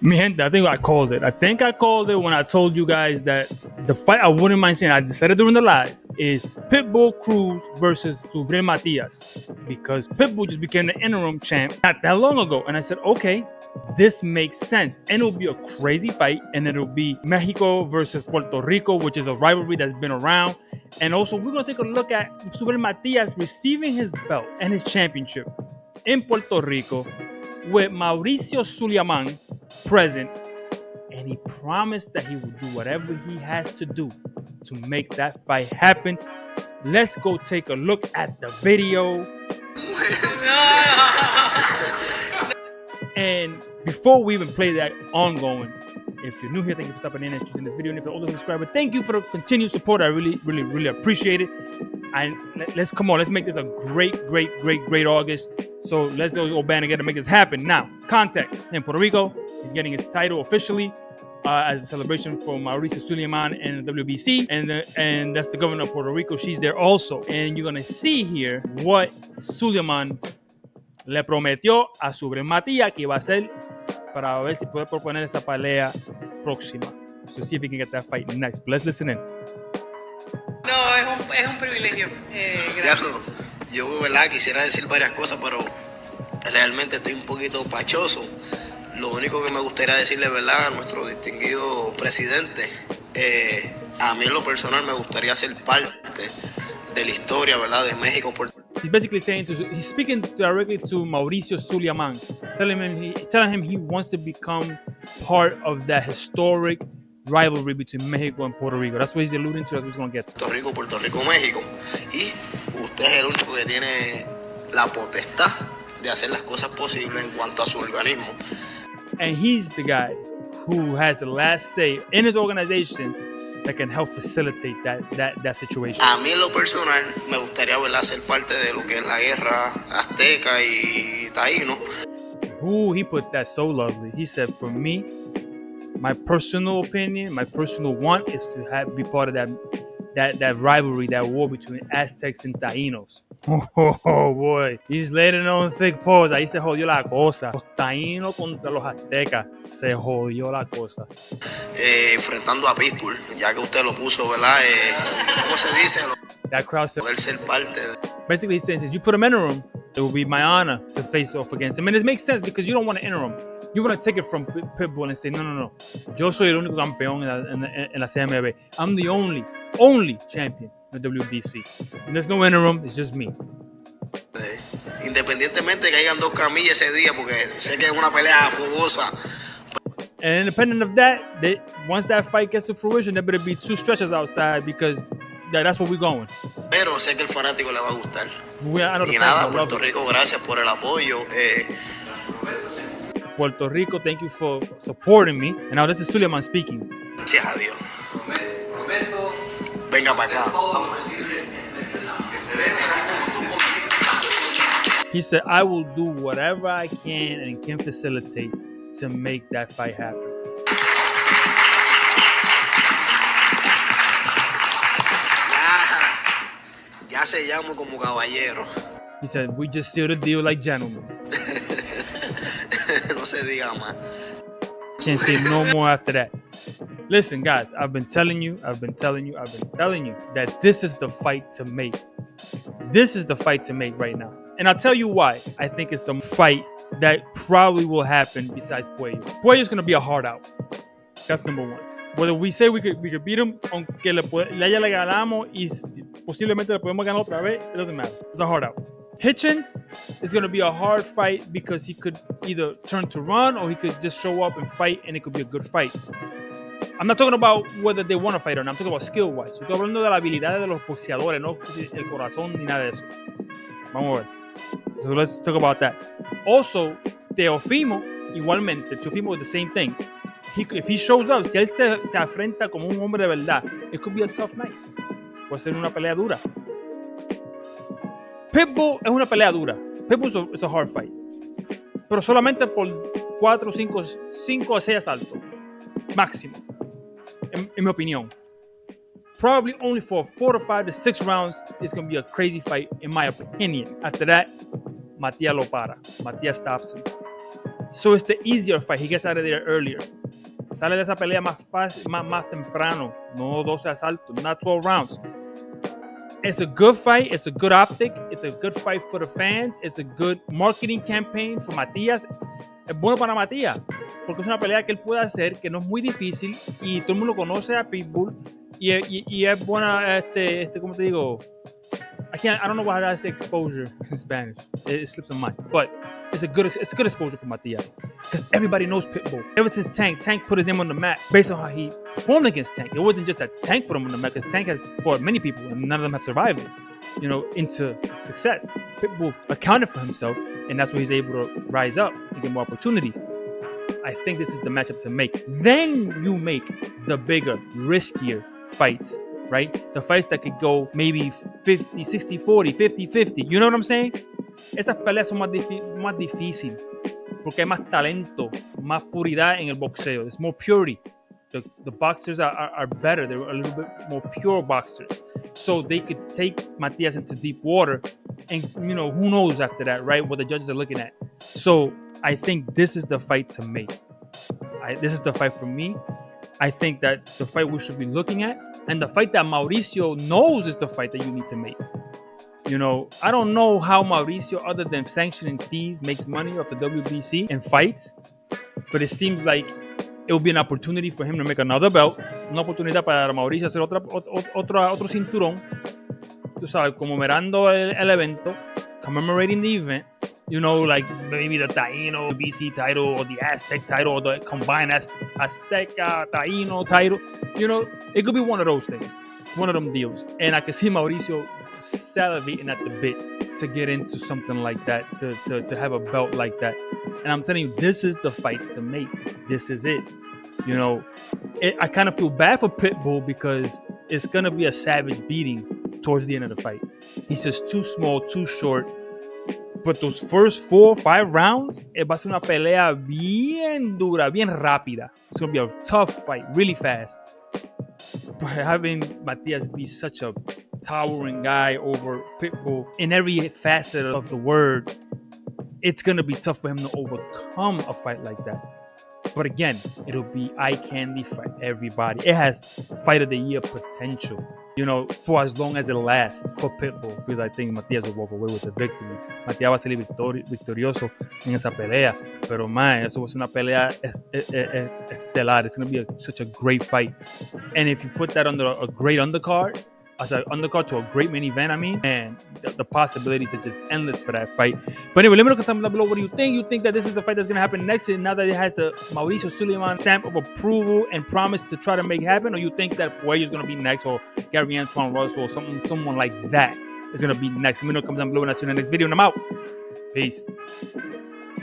Mi gente, I think I called it. I think I called it when I told you guys that the fight, I wouldn't mind saying, I decided during the live, is Pitbull Cruz versus Subriel Matías. Because Pitbull just became the interim champ not that long ago. And I said, okay, this makes sense. And it'll be a crazy fight. And it'll be Mexico versus Puerto Rico, which is a rivalry that's been around. And also, we're going to take a look at Subriel Matías receiving his belt and his championship in Puerto Rico with Mauricio Sulaiman present, and he promised that he will do whatever he has to do to make that fight happen. Let's go take a look at the video. And before we even play that ongoing, if you're new here, thank you for stopping in and choosing this video. And if you're an older subscriber, thank you for the continued support. I really appreciate it. And let's make this a great August. So let's go band together to make this happen. Now, context. In Puerto Rico, he's getting his title officially as a celebration for Mauricio Sulaiman and the WBC. And that's the governor of Puerto Rico. She's there also. And you're going to see here what Sulaiman le prometió a Subriel Matías que iba a hacer para ver si puede proponer esa pelea próxima. So see if he can get that fight next. But let's listen in. No, es un privilegio. Yo, ¿verdad? Quisiera decir varias cosas, pero realmente estoy un poquito pachoso. Lo único que me gustaría decirle, ¿verdad?, a nuestro distinguido presidente, a mí en lo personal me gustaría ser parte de la historia, ¿verdad?, de México. He's basically saying he's speaking directly to Mauricio Sulaiman, telling him he wants to become part of that historic rivalry between Mexico and Puerto Rico. That's what he's alluding to. That's what he's going to get to. Puerto Rico, México. Y usted es el único que tiene la potestad de hacer las cosas posibles en cuanto a su organismo. And he's the guy who has the last say in his organization that can help facilitate that situation. A mí en lo personal me gustaría, ¿verdad?, ser parte de lo que es la guerra azteca y taíno. Ooh, he put that so lovely. He said, for me, my personal opinion, my personal want is to be part of that rivalry, that war between Aztecs and Taínos. Oh boy, he's laying it on thick paws. Ahí se jodió la cosa. Los taínos contra los aztecas. Se jodió la cosa. Enfrentando a Pitbull, ya que usted lo puso, ¿verdad? ¿Cómo se dice? That crowd said, poder ser parte de... Basically, he's saying, since you put him in a room, it will be my honor to face off against him. And it makes sense because you don't want to enter him. You want to take it from Pitbull and say, no. Yo soy el único campeón en la CMB. I'm the only champion in the WBC. And there's no interim, it's just me. Independientemente que hayan dos camillas ese día, porque sé que es una pelea fogosa. And independent of that, once that fight gets to fruition, there better be two stretchers outside because that's where we're going. Pero sé que el fanático le va a gustar. Y nada, Puerto Rico, gracias por el apoyo. Puerto Rico, thank you for supporting me. And now this is Sulaiman speaking. Gracias a Dios. Prometo. Venga para acá. He said, I will do whatever I can and can facilitate to make that fight happen. Ya se llamo como caballero. He said, we just seal the deal like gentlemen. No se diga más. Can't say no more after that. Listen, guys, I've been telling you that this is the fight to make. This is the fight to make right now. And I'll tell you why. I think it's the fight that probably will happen besides Puello. Puello is going to be a hard out. That's number one. Whether we say we could beat him, aunque le ganamos y posiblemente le podemos ganar otra vez, it doesn't matter. It's a hard out. Hitchens is going to be a hard fight because he could either turn to run or he could just show up and fight and it could be a good fight. I'm not talking about whether they want to fight or not. I'm talking about skill-wise. Estoy hablando de la habilidad de los boxeadores, no el corazón ni nada de eso. Vamos a ver. So let's talk about that. Also, Teofimo, igualmente, Teofimo is the same thing. If he shows up, si él se afrenta como un hombre de verdad, it could be a tough night. Puede ser una pelea dura. Pitbull es una pelea dura. Pitbull is a hard fight. Pero solamente por 4, 5 a 6 asaltos. Máximo. En mi opinión. Probably only for 4 to 5 to 6 rounds, it's going to be a crazy fight, in my opinion. After that, Matias lo para. Matias stops him. So it's the easier fight. He gets out of there earlier. Sale de esa pelea más fácil, más temprano. No 12 asaltos, not 12 rounds. It's a good fight. It's a good optic. It's a good fight for the fans. It's a good marketing campaign for Matias. Es bueno para Matías, porque es una pelea que él puede hacer, que no es muy difícil, y todo el mundo conoce a Pitbull, y es buena, ¿cómo te digo? I don't know how to say exposure in Spanish. It slips my mind, but it's good exposure for Matias, because everybody knows Pitbull. Ever since Tank put his name on the map based on how he performed against Tank. It wasn't just that Tank put him on the map, because Tank has fought many people, and none of them have survived it, into success. Pitbull accounted for himself, and that's why he's able to rise up and get more opportunities. I think this is the matchup to make. Then you make the bigger, riskier fights, right? The fights that could go maybe 50, 60, 40, 50, 50. You know what I'm saying? Estas peleas son más difíciles porque hay más talento, más puridad en el boxeo. There's more purity. The boxers are better. They're a little bit more pure boxers. So they could take Matias into deep water, and who knows after that, right? What the judges are looking at. So I think this is the fight to make. This is the fight for me. I think that the fight we should be looking at, and the fight that Mauricio knows is the fight that you need to make. I don't know how Mauricio, other than sanctioning fees, makes money off the WBC and fights, but it seems like it will be an opportunity for him to make another belt, una oportunidad para Mauricio hacer otro cinturón, tú sabes, conmemorando el evento, commemorating the event, like maybe the Taino BC title or the Aztec title or the combined Azteca Taino title. It could be one of those things, one of them deals. And I can see Mauricio salivating at the bit to get into something like that, to have a belt like that. And I'm telling you, this is the fight to make. This is it. I kind of feel bad for Pitbull because it's going to be a savage beating towards the end of the fight. He's just too small, too short. But those first 4 or 5 rounds, va a ser una pelea bien dura, bien rápida. It's going to be a tough fight, really fast. But having Matias be such a towering guy over Pitbull in every facet of the word, it's going to be tough for him to overcome a fight like that. But again, it'll be eye candy for everybody. It has fight of the year potential, for as long as it lasts for Pitbull, because I think Matias will walk away with the victory. Matias va a salir victorioso en esa pelea. Pero, man, eso va a ser una pelea estelar. It's going to be such a great fight. And if you put that under a great undercard, as an undercard to a great main event, and the possibilities are just endless for that fight. But anyway, let me know down below. What do you think? You think that this is a fight that's going to happen next year now that it has a Mauricio Suleiman stamp of approval and promise to try to make it happen? Or you think that Puello is going to be next, or Gary Antoine Russell, or someone like that is going to be next? Let me know down below, and I'll see you in the next video, and I'm out. Peace.